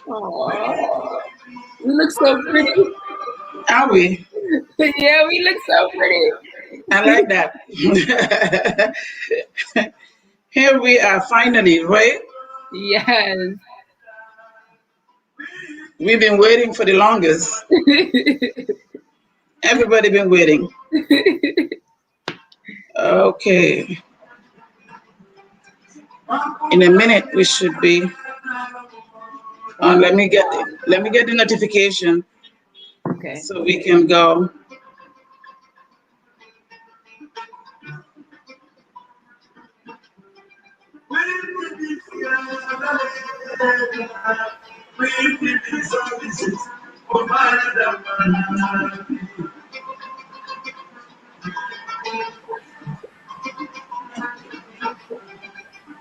Aww. We look so pretty. Are we? Yeah, we look so pretty. I like that. Here we are finally, right? Yes. We've been waiting for the longest. Everybody been waiting. Okay. In a minute we should be on. Let me get the notification Okay. so we can go.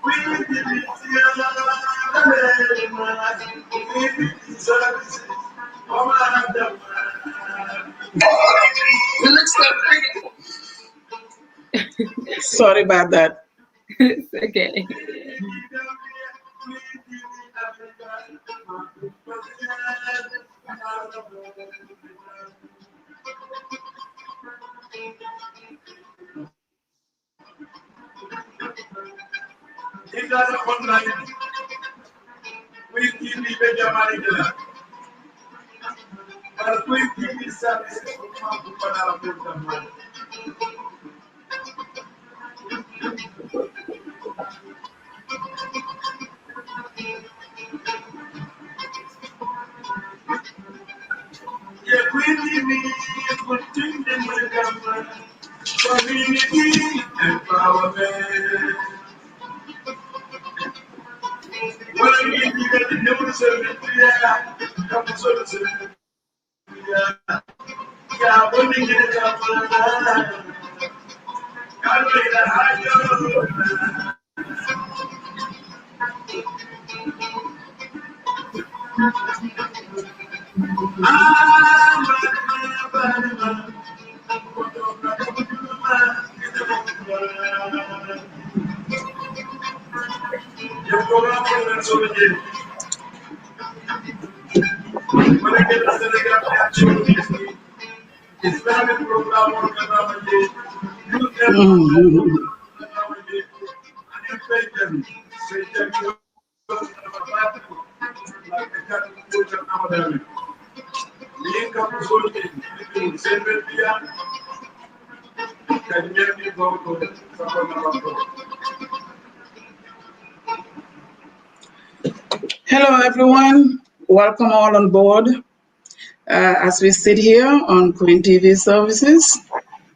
We look so pretty. Sorry about that. It's okay. Mhm. Hello, everyone. Welcome all on board as we sit here on Queen TV Services.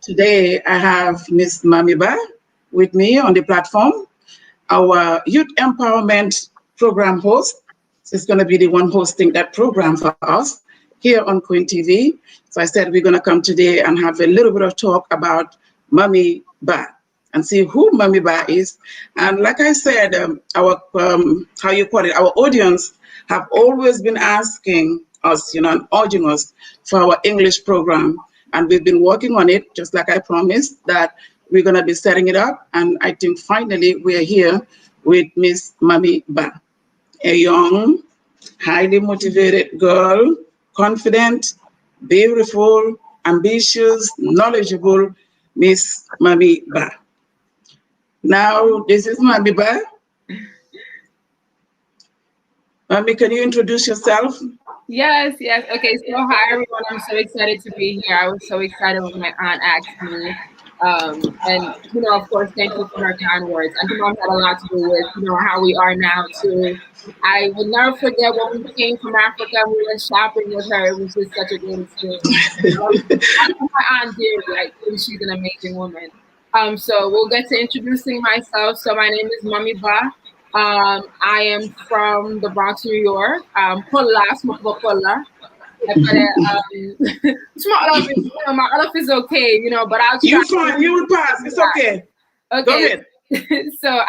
Today, I have Miss Mamiba with me on the platform, our youth empowerment program host. She's going to be the one hosting that program for us here on Queen TV. So I said we're going to come today and have a little bit of talk about Mami Ba and see who Mami Ba is. And like I said, our how you call it, our audience have always been asking us, and urging us for our English program, and we've been working on it, just like I promised that we're going to be setting it up. And I think finally we're here with Miss Mami Ba, a young, highly motivated girl, confident, beautiful, ambitious, knowledgeable Miss Mami Ba. Now, this is Mami Ba. Mami, can you introduce yourself? Yes, yes. Okay, so hi everyone. I'm so excited to be here. I was so excited when my aunt asked me. And of course, thank you for her kind words. I think I've had a lot to do with, how we are now too. I will never forget when we came from Africa and we went shopping with her. It was just such a great experience. I know my aunt dearly. I think she's an amazing woman. So we'll get to introducing myself. So my name is Mami Ba. I am from the Bronx, New York. Pola, small Pola. Small Olaf is, my Olaf is okay, but I'll try. You fine, you will pass. It's okay. Go Okay. ahead. So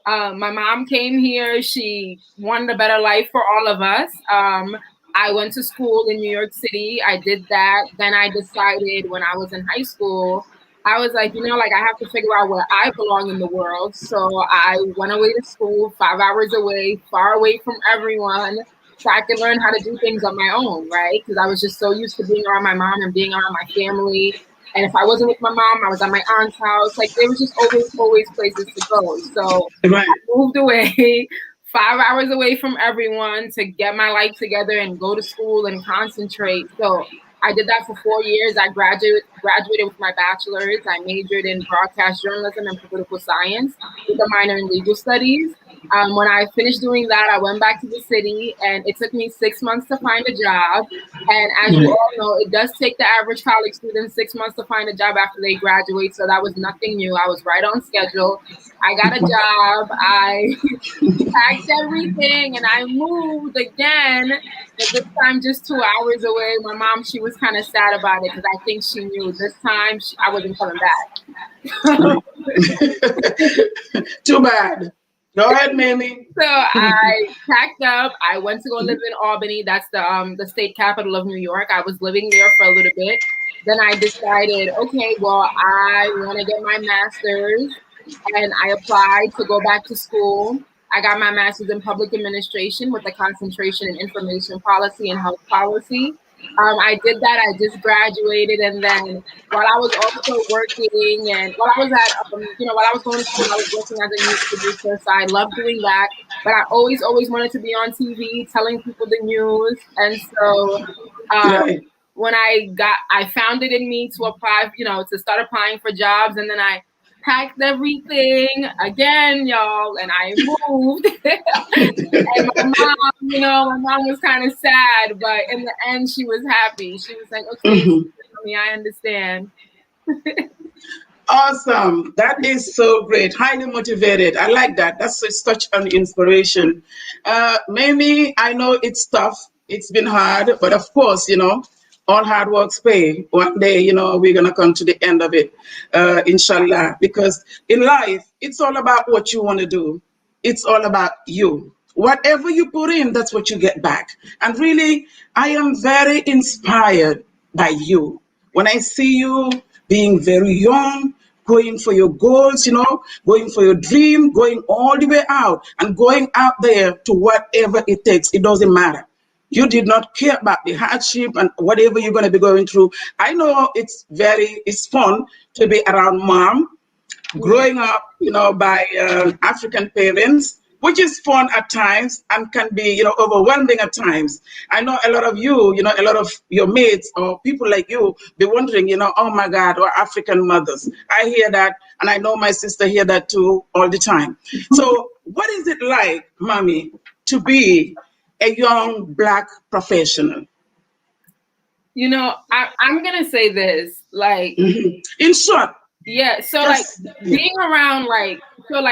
my mom came here. She wanted a better life for all of us. I went to school in New York City. I did that. Then I decided when I was in high school I was like, like I have to figure out where I belong in the world. So I went away to school, 5 hours away, far away from everyone, so I could learn how to do things on my own, right? Because I was just so used to being around my mom and being around my family. And if I wasn't with my mom, I was at my aunt's house. Like there was just always places to go. So Right. I moved away, 5 hours away from everyone to get my life together and go to school and concentrate. So I did that for 4 years. I graduated with my bachelor's. I majored in broadcast journalism and political science with a minor in legal studies. When I finished doing that, I went back to the city, and it took me 6 months to find a job. And as you all know, it does take the average college student 6 months to find a job after they graduate. So that was nothing new. I was right on schedule. I got a job. I packed everything and I moved again, but this time just 2 hours away. My mom, she was kind of sad about it because I think she knew this time I wasn't coming back. Too bad. Go ahead, Mamie. So I packed up. I went to go live in Albany. That's the state capital of New York. I was living there for a little bit. Then I decided, okay, well, I want to get my master's, and I applied to go back to school. I got my master's in public administration with a concentration in information policy and health policy. I did that. I just graduated, and then while I was also working, and while I was at, while I was going to school, I was working as a news producer. So I loved doing that. But I always wanted to be on TV, telling people the news, and so. Right. When I found it in me to apply, to start applying for jobs, and then I packed everything again, y'all, and I moved. And my mom was kind of sad, but in the end, she was happy. She was like, okay, mommy, I understand. Awesome. That is so great. Highly motivated. I like that. That's such an inspiration. Mamie, I know it's tough. It's been hard, but of course, all hard works pay. One day, we're going to come to the end of it, inshallah. Because in life, it's all about what you want to do. It's all about you. Whatever you put in, that's what you get back. And really, I am very inspired by you. When I see you being very young, going for your goals, going for your dream, going all the way out and going out there to whatever it takes. It doesn't matter. You did not care about the hardship and whatever you're going to be going through. I know it's fun to be around mom, growing up, by African parents, which is fun at times and can be, overwhelming at times. I know a lot of you, a lot of your mates or people like you be wondering, oh my God, or African mothers. I hear that, and I know my sister hear that too all the time. So what is it like, mommy, to be a young Black professional? I'm going to say this, like, in short. Yeah. So being around, like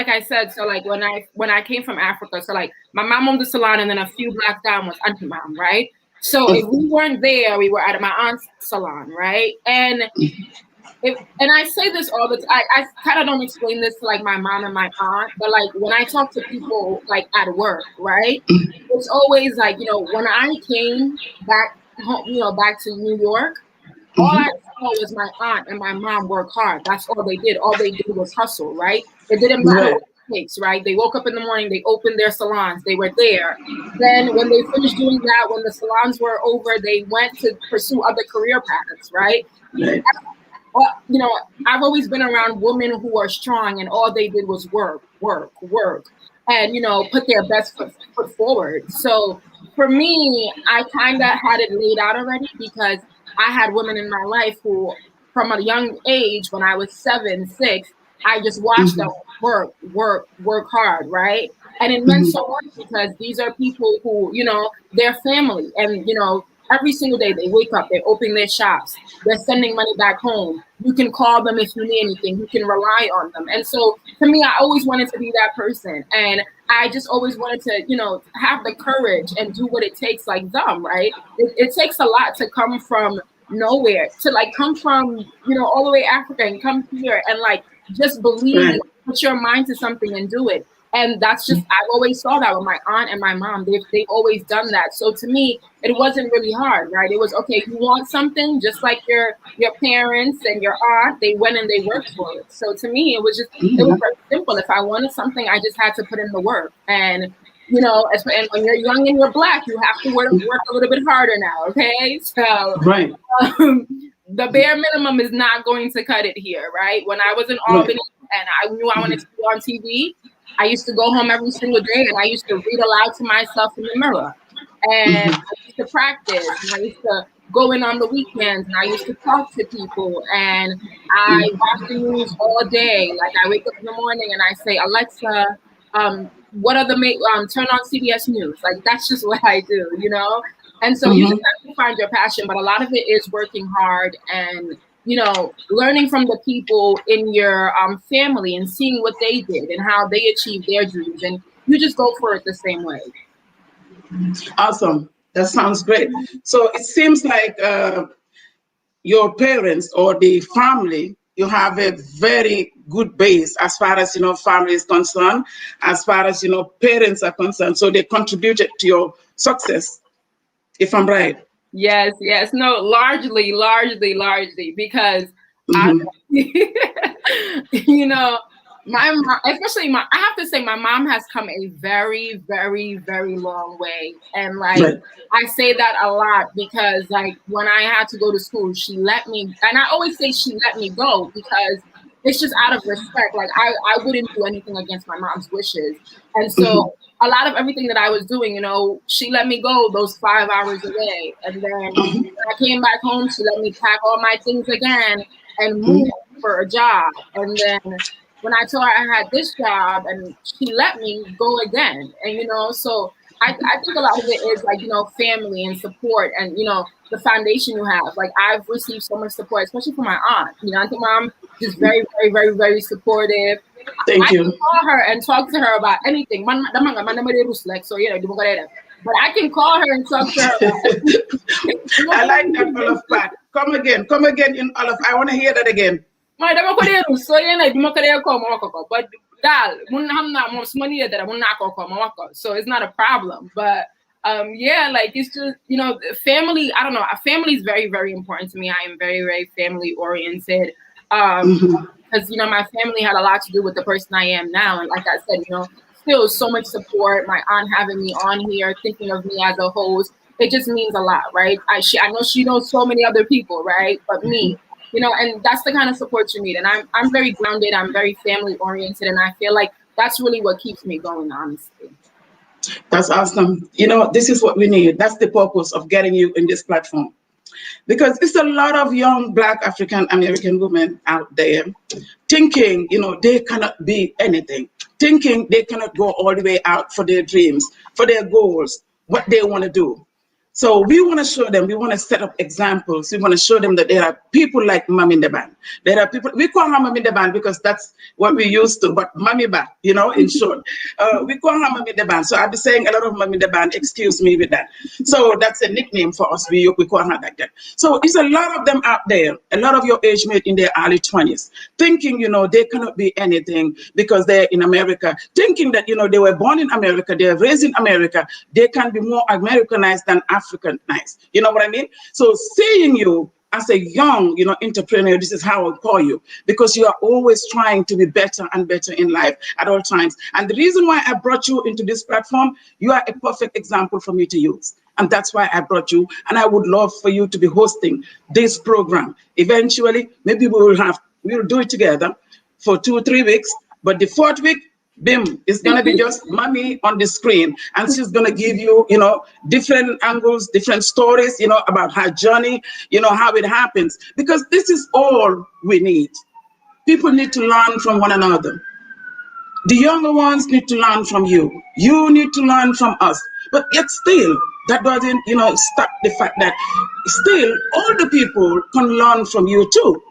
I said, so like when I came from Africa, so like my mom owned the salon, and then a few blocks down was auntie mom, right? So if we weren't there, we were at my aunt's salon, right? And I say this all the time. I kind of don't explain this to like my mom and my aunt, but like when I talk to people like at work, right? It's always like, when I came back home, back to New York, all I saw was my aunt and my mom work hard. That's all they did. All they did was hustle, right? It didn't matter what it takes, right? They woke up in the morning, they opened their salons, they were there. Then when they finished doing that, when the salons were over, they went to pursue other career paths, right? I've always been around women who are strong, and all they did was work, and, put their best foot forward. So for me, I kind of had it laid out already, because I had women in my life who, from a young age, when I was 7, 6, I just watched them work hard, right? And it meant so much, because these are people who, they're family, and, every single day they wake up, they open their shops, they're sending money back home. You can call them if you need anything. You can rely on them. And so to me, I always wanted to be that person. And I just always wanted to, have the courage and do what it takes, like them, right? It takes a lot to come from nowhere, to like come from, all the way Africa and come here and like just believe, put your mind to something and do it. And that's just, I've always saw that with my aunt and my mom. They've always done that. So to me, it wasn't really hard, right? It was, okay, you want something, just like your parents and your aunt, they went and they worked for it. So to me, it was just, it was Mhm. very simple. If I wanted something, I just had to put in the work. And, you know, and when you're young and you're Black, you have to work a little bit harder now, okay? So Right, um, the bare minimum is not going to cut it here, right? When I was in right. Albany and I knew I wanted to be on TV, I used to go home every single day and I used to read aloud to myself in the mirror. And Mhm. I used to practice and I used to go in on the weekends and I used to talk to people and I watch the news all day. Like I wake up in the morning and I say, Alexa, what are the turn on CBS News? Like that's just what I do, you know? And so you just Mhm. have to find your passion, but a lot of it is working hard and learning from the people in your family and seeing what they did and how they achieved their dreams, and you just go for it the same way. Awesome. That sounds great. So it seems like your parents or the family, you have a very good base as far as family is concerned, as far as parents are concerned. So they contributed to your success, if I'm right. Yes, yes, no, largely, because I, Hmm. you know, my mom, especially I have to say, my mom has come a very long way, and like Right. I say that a lot because like when I had to go to school, she let me, and I always say she let me go because it's just out of respect. Like I wouldn't do anything against my mom's wishes, and so Hmm. a lot of everything that I was doing, she let me go those 5 hours away. And then when I came back home, she let me pack all my things again and move for a job. And then when I told her I had this job, and she let me go again. And, so I think a lot of it is like, family and support and, the foundation you have. Like I've received so much support, especially from my aunt. I think mom is very supportive. I Thank can you. call her and talk to her about anything. Like, so but I can call her and talk to her about I like that, Olaf Pat. Come again in Olaf. I want to hear that again. so but dal mun hamna mo smani da mun na ko mawako. So it's not a problem. But yeah, like it's just family. I don't know. A family is very important to me. I am very family oriented. Hmm. Because my family had a lot to do with the person I am now, and like I said, still so much support. My aunt having me on here, thinking of me as a host, it just means a lot, right? I know she knows so many other people, right? But me, and that's the kind of support you need. And I'm very grounded. I'm very family oriented, and I feel like that's really what keeps me going, honestly. That's awesome. This is what we need. That's the purpose of getting you in this platform. Because it's a lot of young Black African American women out there thinking, they cannot be anything, thinking they cannot go all the way out for their dreams, for their goals, what they want to do. So we want to show them, we want to set up examples. We want to show them that there are people like Mami in the band. There are people, we call her Mami in the band because that's what we used to, but Mami Ba, in short. We call her Mami in the band. So I'll be saying a lot of Mami in the band, excuse me with that. So that's a nickname for us. We call her like that. So it's a lot of them out there, a lot of your age mate in their early 20s, thinking, they cannot be anything because they're in America, thinking that, they were born in America, they're raised in America, they can be more Americanized than Africanized. You know what I mean? So seeing you as a young, entrepreneur, this is how I call you, because you are always trying to be better and better in life at all times. And the reason why I brought you into this platform, you are a perfect example for me to use. And that's why I brought you. And I would love for you to be hosting this program. Eventually, maybe we'll do it together for 2 or 3 weeks. But the fourth week, Bim is gonna be just Mommy on the screen, and she's gonna give you, different angles, different stories, about her journey, how it happens. Because this is all we need. People need to learn from one another. The younger ones need to learn from you. You need to learn from us. But yet still, that doesn't, stop the fact that still older people can learn from you too.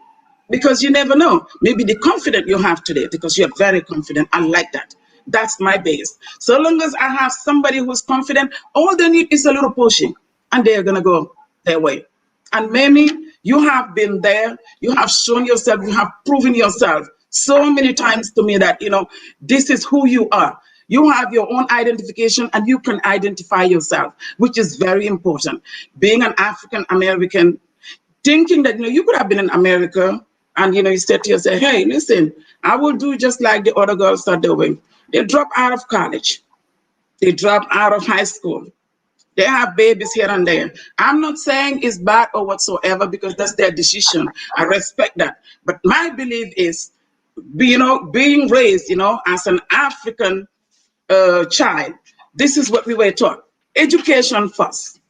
Because you never know. Maybe the confidence you have today, because you're very confident. I like that. That's my base. So long as I have somebody who's confident, all they need is a little pushing, and they're gonna go their way. And Mamie, you have been there. You have shown yourself. You have proven yourself so many times to me that this is who you are. You have your own identification and you can identify yourself, which is very important. Being an African American, thinking that you could have been in America and you said to yourself, hey, listen, I will do just like the other girls are doing. They drop out of college, they drop out of high school, they have babies here and there. I'm not saying it's bad or whatsoever because that's their decision. I respect that. But my belief is, being raised, as an African child, this is what we were taught. Education first.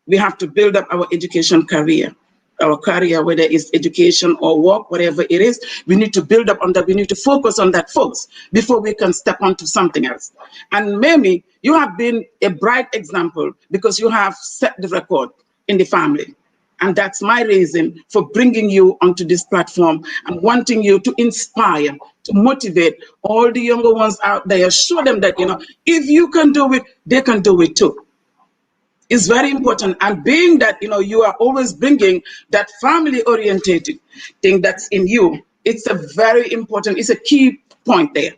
We have to build up our education career. Our career, whether it's education or work, whatever it is, we need to build up on that. We need to focus on that first before we can step onto something else. And Mamie, you have been a bright example because you have set the record in the family. And that's my reason for bringing you onto this platform and wanting you to inspire, to motivate all the younger ones out there. Show them that, if you can do it, they can do it too. Is very important. And being that you are always bringing that family orientated thing that's in you, it's a very important, it's a key point there,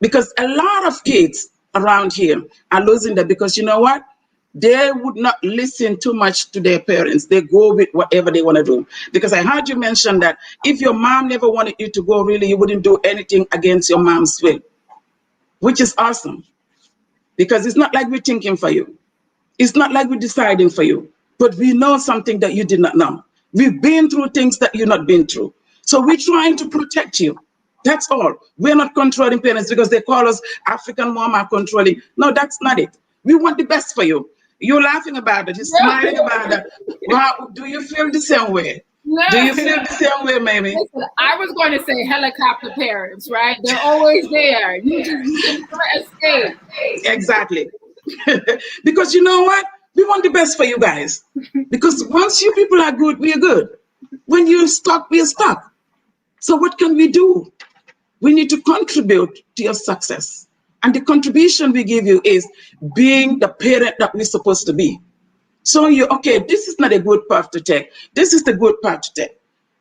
because a lot of kids around here are losing that because you know what, they would not listen too much to their parents. They go with whatever they want to do. Because I heard you mention that if your mom never wanted you to go, really you wouldn't do anything against your mom's will, which is awesome, because it's not like we're thinking for you. It's not like we're deciding for you, but we know something that you did not know. We've been through things that you've not been through. So we're trying to protect you. That's all. We're not controlling parents because they call us African mom are controlling. No, that's not it. We want the best for you. You're laughing about it. You're smiling about it. Wow, do you feel the same way? No. Do you feel the same way, Mamie? Listen, I was going to say helicopter parents, right? They're always there. You just escape. Exactly. Because you know what? We want the best for you guys. Because once you people are good, we are good. When you're stuck, we are stuck. So what can we do? We need to contribute to your success. And the contribution we give you is being the parent that we're supposed to be. So okay, this is not a good path to take. This is the good path to take.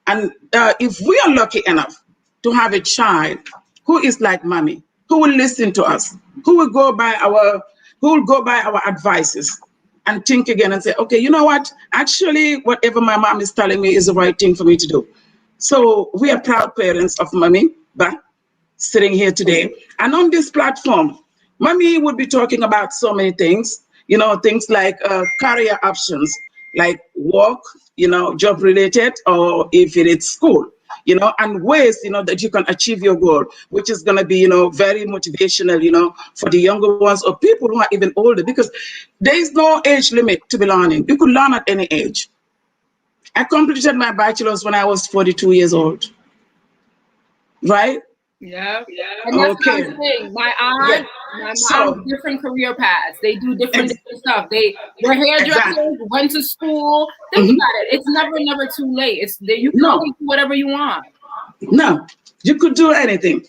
And if we are lucky enough to have a child who is like mommy, who will listen to us, who will go by our advices and think again and say, okay, you know what? Actually, whatever my mom is telling me is the right thing for me to do. So we are proud parents of Mamie Ba sitting here today. And on this platform, Mamie would be talking about so many things, things like career options, like work, job related, or if it is school, and ways, that you can achieve your goal, which is going to be, very motivational, for the younger ones or people who are even older, because there is no age limit to be learning. You could learn at any age. I completed my bachelor's when I was 42 years old. Right? Yeah. And that's what I'm saying. My aunt, my mom, different career paths. They do different stuff. They're hairdressers, went to school. Think about it. It's never too late. You can always do whatever you want. No, you could do anything,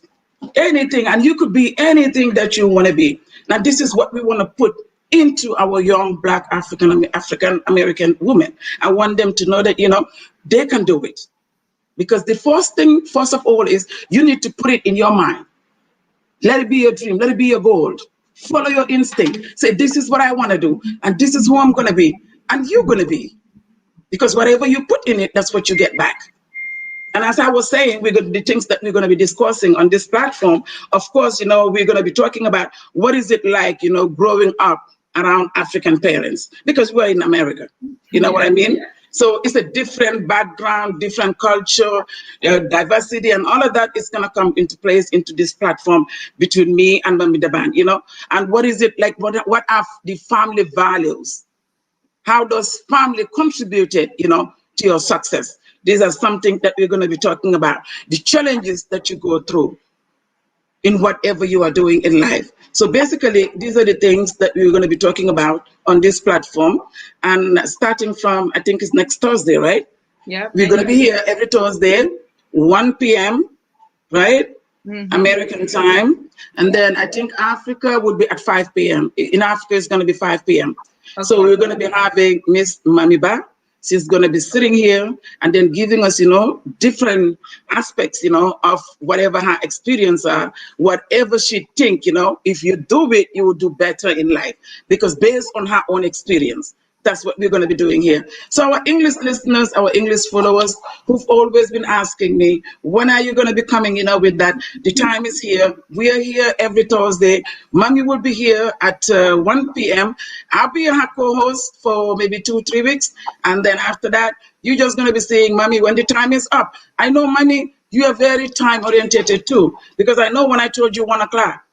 and you could be anything that you want to be. Now, this is what we want to put into our young Black African American women. I want them to know that, they can do it. Because the first of all, is you need to put it in your mind. Let it be your dream. Let it be your goal. Follow your instinct. Say, this is what I want to do. And this is who I'm going to be. And you're going to be. Because whatever you put in it, that's what you get back. And as I was saying, the things that we're going to be discussing on this platform, of course, we're going to be talking about what is it like, growing up around African parents. Because we're in America. You know what I mean? So it's a different background, different culture, diversity, and all of that is going to come into place into this platform between me and Mamie Ba, And what is it like? What are the family values? How does family contribute, to your success? These are something that we're going to be talking about. The challenges that you go through in whatever you are doing in life. So basically, these are the things that we're going to be talking about on this platform. And starting from, I think it's next Thursday, right? Yeah. We're going to be here every Thursday, 1 p.m., right? American time. And then I think Africa would be at 5 p.m. In Africa, it's going to be 5 p.m. Okay. So we're going to be having Miss Mamie Ba She's going to be sitting here and then giving us, different aspects, of whatever her experience are, whatever she think, if you do it, you will do better in life because based on her own experience. That's what we're going to be doing here. So our English listeners, our English followers who've always been asking me, when are you going to be coming, with that? The time is here. We are here every Thursday. Mommy will be here at 1 p.m. I'll be her co-host for maybe 2-3 weeks. And then after that, you're just going to be saying, Mommy, when the time is up. I know, Mommy, you are very time oriented too, because I know when I told you 1 o'clock,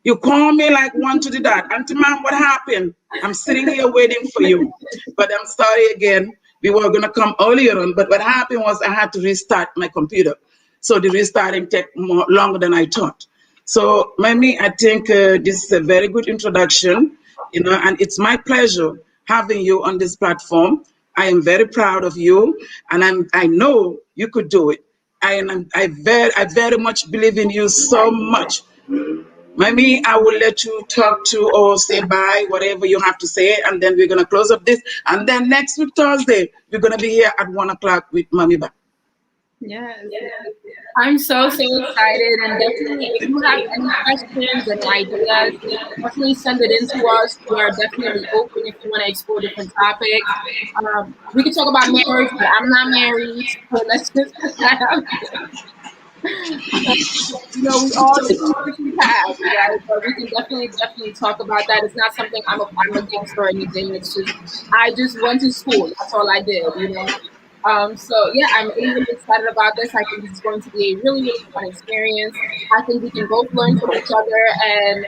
you call me like 1 to the dot. Auntie Mom, what happened? I'm sitting here waiting for you. But I'm sorry again. We were going to come earlier on. But what happened was I had to restart my computer. So the restarting took longer than I thought. So, Mamie, I think this is a very good introduction, and it's my pleasure having you on this platform. I am very proud of you, and I know you could do it. I very much believe in you so much. Maybe I will let you talk to or say bye, whatever you have to say, and then we're going to close up this. And then next week, Thursday, we're going to be here at 1 o'clock with Mami Ba. Yes. I'm so excited, and definitely if you have any questions and ideas, definitely send it in to us. We are definitely open if you want to explore different topics. We can talk about marriage, but I'm not married, so let's just put that out there. We all different paths, right? But we can definitely talk about that. It's not something I'm against or anything. It's just I just went to school. That's all I did, So yeah, I'm really excited about this. I think it's going to be a really fun experience. I think we can both learn from each other, and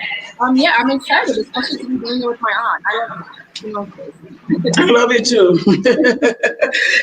yeah, I'm excited, especially to be doing it with my aunt. I love this. I love you too.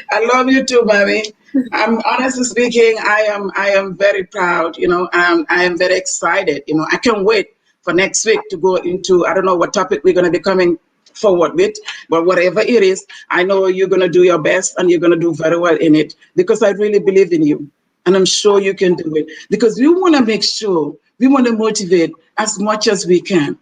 I love you too, Mommy. I'm honestly speaking, I am very proud, I am very excited. I can't wait for next week to go into, I don't know what topic we're going to be coming forward with, but whatever it is, I know you're going to do your best and you're going to do very well in it because I really believe in you and I'm sure you can do it because we want to make sure, we want to motivate as much as we can.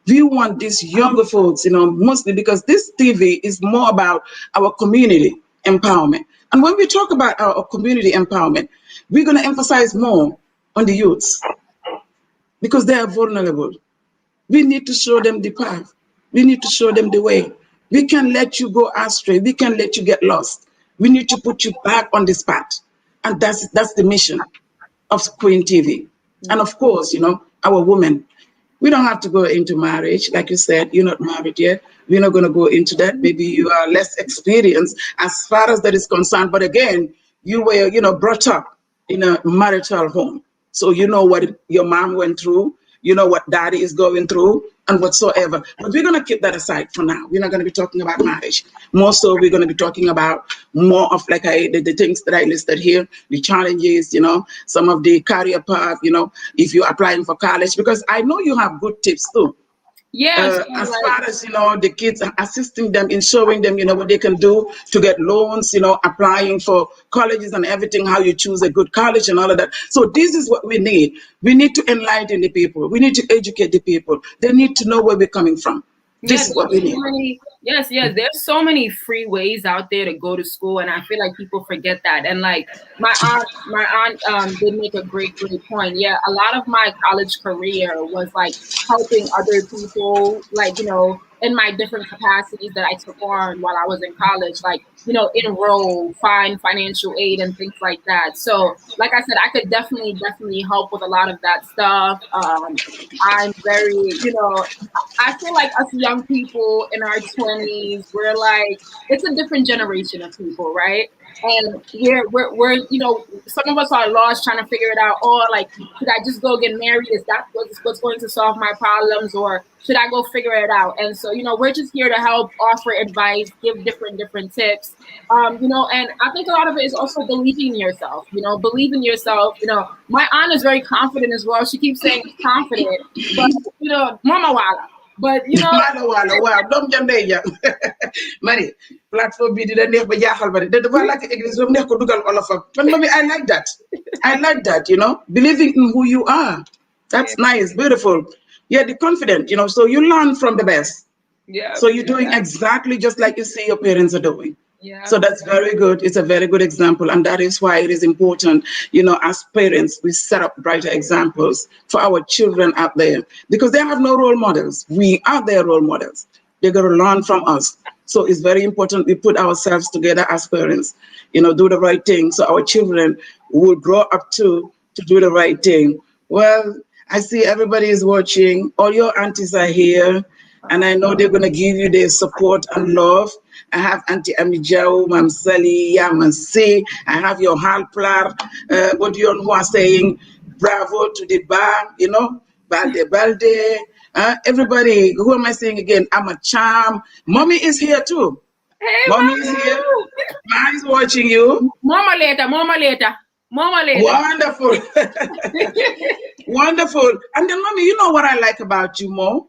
We want these younger folks, mostly because this TV is more about our community empowerment. And when we talk about our community empowerment, we're going to emphasize more on the youths because they are vulnerable. We need to show them the path. We need to show them the way. We can let you go astray. We can let you get lost. We need to put you back on this path. And that's the mission of Queen TV. And of course, our women. We don't have to go into marriage. Like you said, you're not married yet. We're not going to go into that. Maybe you are less experienced as far as that is concerned. But again, you were, brought up in a marital home. So you know what your mom went through. You know what daddy is going through and whatsoever. But we're going to keep that aside for now. We're not going to be talking about marriage. More so, we're going to be talking about more of like the things that I listed here, the challenges, some of the career path, if you're applying for college, because I know you have good tips too. Yes. As far as, the kids, assisting them in showing them, what they can do to get loans, applying for colleges and everything, how you choose a good college and all of that. So this is what we need. We need to enlighten the people. We need to educate the people. They need to know where we're coming from. This is what we need. Yes. There's so many free ways out there to go to school, and I feel like people forget that. And like my aunt did make a great point. Yeah, a lot of my college career was like helping other people, like in my different capacities that I took on while I was in college, like enroll, find financial aid, and things like that. So, like I said, I could definitely help with a lot of that stuff. I'm very, I feel like us young people in our 20s, we're like, it's a different generation of people, right? And we're some of us are lost trying to figure it out. Or like, should I just go get married? Is that what's going to solve my problems? Or should I go figure it out? And so, we're just here to help, offer advice, give different tips. And I think a lot of it is also believing in yourself. Believe in yourself. My aunt is very confident as well. She keeps saying confident, but Mama Wala. But waaw doom jandee ja mani platform bi dina neex ba jaaxal ba de dafa làkk église ba mu neex ko dugal olofam man mami I like that believing in who you are. That's nice, beautiful. Yeah, the confident, so you learn from the best. Yeah. So you're doing exactly just like you see your parents are doing. Yeah. So that's very good. It's a very good example. And that is why it is important, as parents, we set up brighter examples for our children out there because they have no role models. We are their role models. They're going to learn from us. So it's very important we put ourselves together as parents, do the right thing so our children will grow up to do the right thing. Well, I see everybody is watching. All your aunties are here, and I know they're going to give you their support and love. I have Auntie Amijao, Mam Sally, Yamansi. I have your Halplar, Bodion, who are saying bravo to the bar, Balde Balde. Everybody, who am I saying again? I'm a charm. Mommy is here too. Hey, Mommy is here. Mama. Ma is watching you. Mama later, mama later, mama later. Wonderful. Wonderful. And then, Mommy, you know what I like about you more?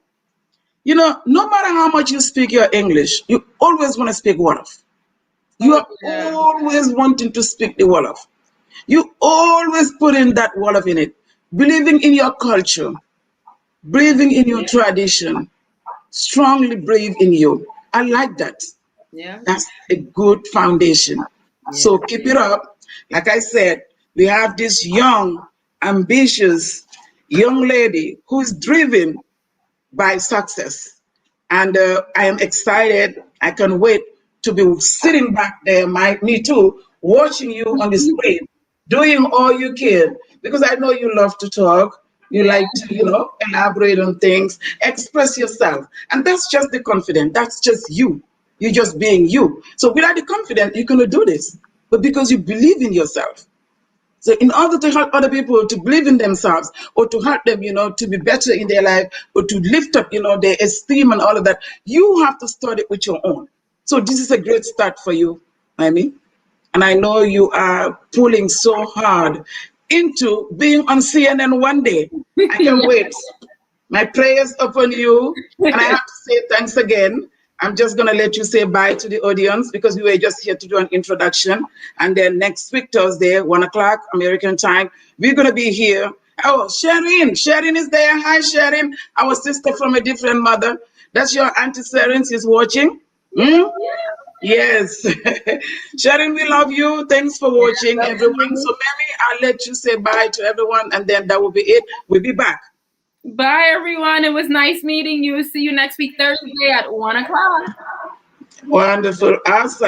No matter how much you speak your English, you always want to speak Wolof. You are always wanting to speak the Wolof. You always put in that Wolof in it, believing in your culture, believing in your tradition, strongly believe in you. I like that. Yeah. That's a good foundation. So keep it up. Like I said, we have this young, ambitious young lady who's driven by success. And I am excited. I can wait to be sitting back there, me too, watching you on the screen, doing all you can, because I know you love to talk. You like to, elaborate on things, express yourself. And that's just the confidence. That's just you. You're just being you. So without the confidence, you cannot do this. But because you believe in yourself. So in order to help other people to believe in themselves or to help them, to be better in their life or to lift up, their esteem and all of that, you have to start it with your own. So this is a great start for you, Amy. And I know you are pulling so hard into being on CNN one day. I can't wait. My prayers upon you. And I have to say thanks again. I'm just going to let you say bye to the audience because we were just here to do an introduction. And then next week, Thursday, 1 o'clock American time, we're going to be here. Oh, Sharon is there. Hi, Sharon, our sister from a different mother. That's your Auntie Sharon. She's watching. Hmm? Yes. Sharon, we love you. Thanks for watching, everyone. So maybe I'll let you say bye to everyone, and then that will be it. We'll be back. Bye, everyone. It was nice meeting you. See you next week, Thursday at 1 o'clock. Wonderful. Awesome.